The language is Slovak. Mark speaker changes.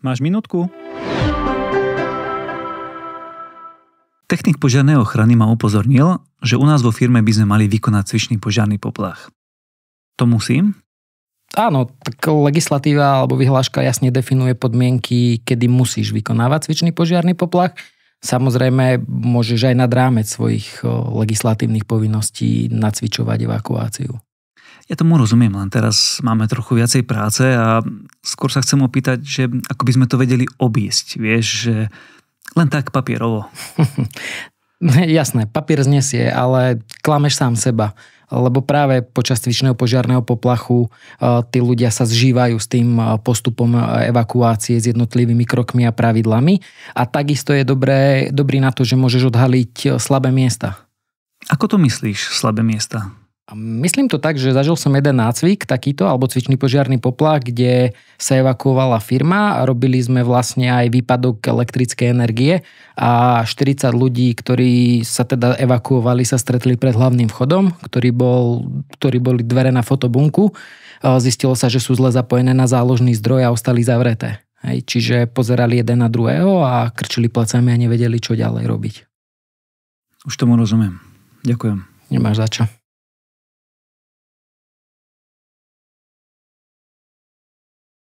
Speaker 1: Máš minútku? Technik požiarnej ochrany ma upozornil, že u nás vo firme by sme mali vykonať cvičný požiarny poplach. To musím?
Speaker 2: Áno, tak legislatíva alebo vyhláška jasne definuje podmienky, kedy musíš vykonávať cvičný požiarny poplach. Samozrejme, môžeš aj nad rámec svojich legislatívnych povinností nacvičovať evakuáciu.
Speaker 1: Ja tomu rozumiem, len teraz máme trochu viacej práce a skôr sa chcem opýtať, že ako by sme to vedeli obísť, vieš, že len tak papierovo.
Speaker 2: Jasné, papier znesie, ale klameš sám seba. Lebo práve počas cvičného požiarneho poplachu tí ľudia sa zžívajú s tým postupom evakuácie s jednotlivými krokmi a pravidlami. A takisto je dobrý na to, že môžeš odhaliť slabé miesta.
Speaker 1: Ako to myslíš, slabé miesta?
Speaker 2: Myslím to tak, že zažil som jeden nácvik takýto, alebo cvičný požiarny poplach, kde sa evakuovala firma a robili sme vlastne aj výpadok elektrickej energie a 40 ľudí, ktorí sa teda evakuovali, sa stretli pred hlavným vchodom, ktorý boli dvere na fotobunku. Zistilo sa, že sú zle zapojené na záložný zdroj a ostali zavreté. Čiže pozerali jeden na druhého a krčili plecami a nevedeli, čo ďalej robiť.
Speaker 1: Už tomu rozumiem. Ďakujem.
Speaker 2: Nemáš za čo.